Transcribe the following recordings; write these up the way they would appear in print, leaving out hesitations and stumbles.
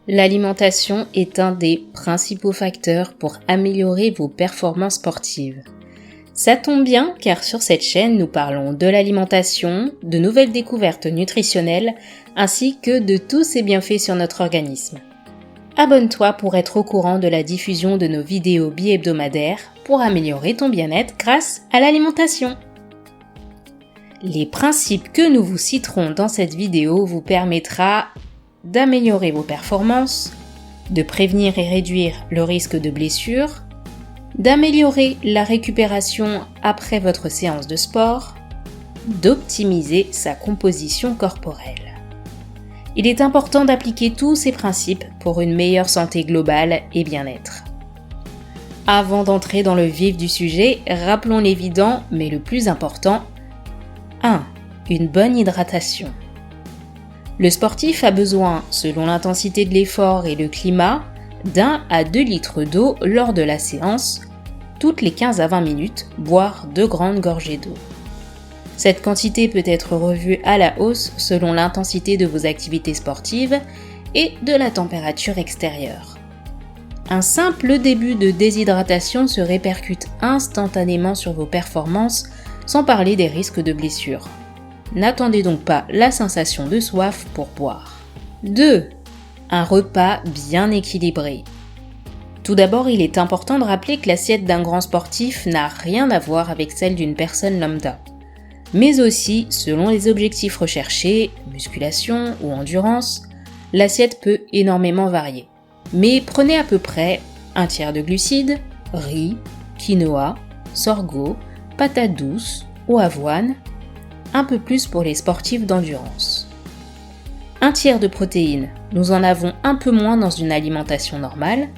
L'alimentation est un des principaux facteurs pour améliorer vos performances sportives. Ça tombe bien car sur cette chaîne, nous parlons de l'alimentation, de nouvelles découvertes nutritionnelles, ainsi que de tous ses bienfaits sur notre organisme. Abonne-toi pour être au courant de la diffusion de nos vidéos bi-hebdomadaires pour améliorer ton bien-être grâce à l'alimentation. Les principes que nous vous citerons dans cette vidéo vous permettra d'améliorer vos performances, de prévenir et réduire le risque de blessure, d'améliorer la récupération après votre séance de sport, d'optimiser sa composition corporelle. Il est important d'appliquer tous ces principes pour une meilleure santé globale et bien-être. Avant d'entrer dans le vif du sujet, rappelons l'évident, mais le plus important. 1. Une bonne hydratation. Le sportif a besoin, selon l'intensité de l'effort et le climat, d'1 à 2 litres d'eau lors de la séance, toutes les 15 à 20 minutes, boire 2 grandes gorgées d'eau. Cette quantité peut être revue à la hausse selon l'intensité de vos activités sportives et de la température extérieure. Un simple début de déshydratation se répercute instantanément sur vos performances, sans parler des risques de blessure. N'attendez donc pas la sensation de soif pour boire. 2. Un repas bien équilibré. Tout d'abord, il est important de rappeler que l'assiette d'un grand sportif n'a rien à voir avec celle d'une personne lambda. Mais aussi, selon les objectifs recherchés, musculation ou endurance, l'assiette peut énormément varier. Mais prenez à peu près un tiers de glucides, riz, quinoa, sorgho, patates douces ou avoine, un peu plus pour les sportifs d'endurance. Un tiers de protéines, nous en avons un peu moins dans une alimentation normale,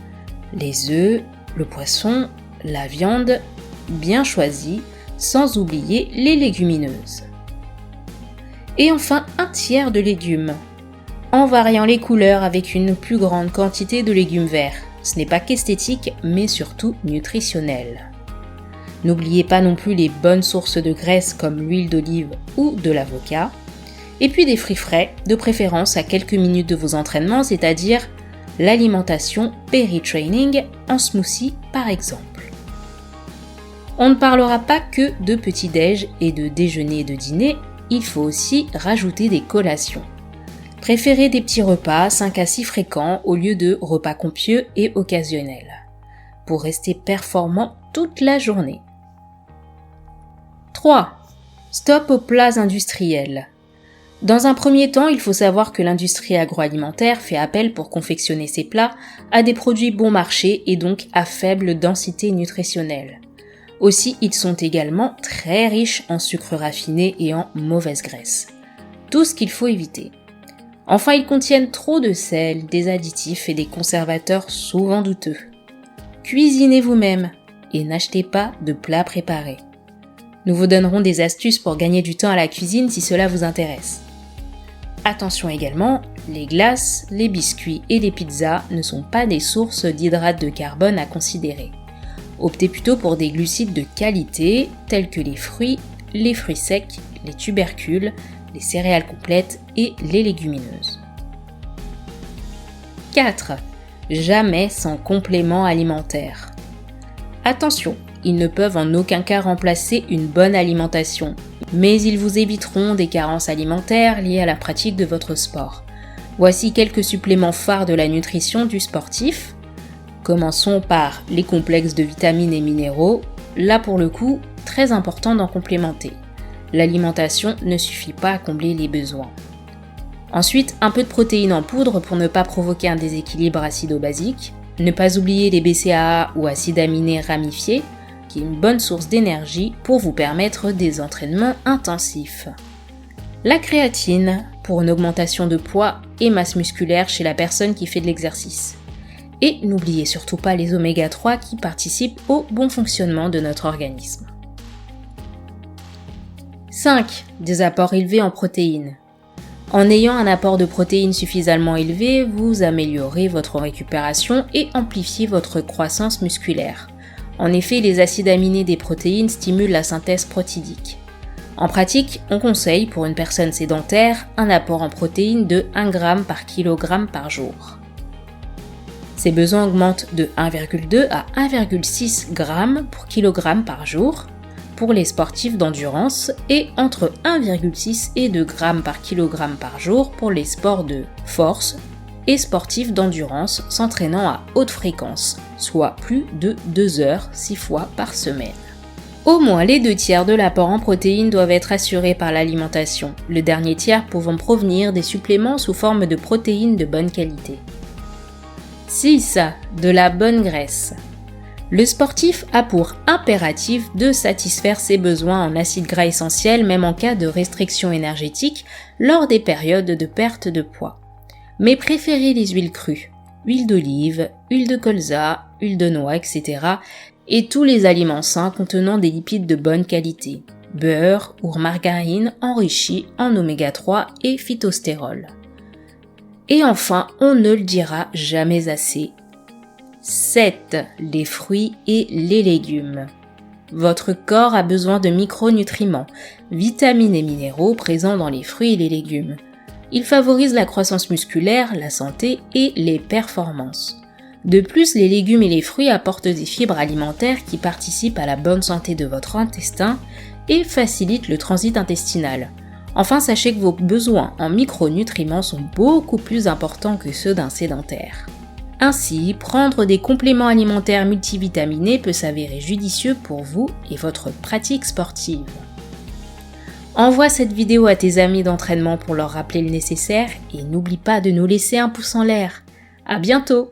les œufs, le poisson, la viande, bien choisis, sans oublier les légumineuses. Et enfin un tiers de légumes, en variant les couleurs avec une plus grande quantité de légumes verts. Ce n'est pas qu'esthétique, mais surtout nutritionnel. N'oubliez pas non plus les bonnes sources de graisse comme l'huile d'olive ou de l'avocat. Et puis des fruits frais, de préférence à quelques minutes de vos entraînements, c'est-à-dire l'alimentation péri-training en smoothie par exemple. On ne parlera pas que de petit-déj et de déjeuner et de dîner, il faut aussi rajouter des collations. Préférez des petits repas 5 à 6 fréquents au lieu de repas copieux et occasionnels, pour rester performant toute la journée. 3. Stop aux plats industriels. Dans un premier temps, il faut savoir que l'industrie agroalimentaire fait appel pour confectionner ses plats à des produits bon marché et donc à faible densité nutritionnelle. Aussi, ils sont également très riches en sucre raffiné et en mauvaise graisse. Tout ce qu'il faut éviter. Enfin, ils contiennent trop de sel, des additifs et des conservateurs souvent douteux. Cuisinez vous-même et n'achetez pas de plats préparés. Nous vous donnerons des astuces pour gagner du temps à la cuisine si cela vous intéresse. Attention également, les glaces, les biscuits et les pizzas ne sont pas des sources d'hydrates de carbone à considérer. Optez plutôt pour des glucides de qualité tels que les fruits secs, les tubercules, les céréales complètes et les légumineuses. 4. Jamais sans complément alimentaire. Attention, ils ne peuvent en aucun cas remplacer une bonne alimentation, mais ils vous éviteront des carences alimentaires liées à la pratique de votre sport. Voici quelques suppléments phares de la nutrition du sportif. Commençons par les complexes de vitamines et minéraux. Là pour le coup, très important d'en complémenter. L'alimentation ne suffit pas à combler les besoins. Ensuite, un peu de protéines en poudre pour ne pas provoquer un déséquilibre acido-basique. Ne pas oublier les BCAA ou acides aminés ramifiés, qui est une bonne source d'énergie pour vous permettre des entraînements intensifs. La créatine, pour une augmentation de poids et masse musculaire chez la personne qui fait de l'exercice. Et n'oubliez surtout pas les oméga 3 qui participent au bon fonctionnement de notre organisme. 5. Des apports élevés en protéines. En ayant un apport de protéines suffisamment élevé, vous améliorez votre récupération et amplifiez votre croissance musculaire. En effet, les acides aminés des protéines stimulent la synthèse protidique. En pratique, on conseille pour une personne sédentaire un apport en protéines de 1 g par kg par jour. Ces besoins augmentent de 1,2 à 1,6 g pour kg par jour pour les sportifs d'endurance et entre 1,6 et 2 g par kg par jour pour les sports de force et sportifs d'endurance s'entraînant à haute fréquence, soit plus de 2 heures 6 fois par semaine. Au moins les 2 tiers de l'apport en protéines doivent être assurés par l'alimentation, le dernier tiers pouvant provenir des suppléments sous forme de protéines de bonne qualité. 6. De la bonne graisse. Le sportif a pour impératif de satisfaire ses besoins en acides gras essentiels même en cas de restriction énergétique lors des périodes de perte de poids. Mais préférez les huiles crues, huile d'olive, huile de colza, huile de noix, etc. et tous les aliments sains contenant des lipides de bonne qualité, beurre ou margarine enrichis en oméga 3 et phytostérol. Et enfin, on ne le dira jamais assez. 7. Les fruits et les légumes. Votre corps a besoin de micronutriments, vitamines et minéraux présents dans les fruits et les légumes. Ils favorisent la croissance musculaire, la santé et les performances. De plus, les légumes et les fruits apportent des fibres alimentaires qui participent à la bonne santé de votre intestin et facilitent le transit intestinal. Enfin, sachez que vos besoins en micronutriments sont beaucoup plus importants que ceux d'un sédentaire. Ainsi, prendre des compléments alimentaires multivitaminés peut s'avérer judicieux pour vous et votre pratique sportive. Envoie cette vidéo à tes amis d'entraînement pour leur rappeler le nécessaire et n'oublie pas de nous laisser un pouce en l'air. À bientôt!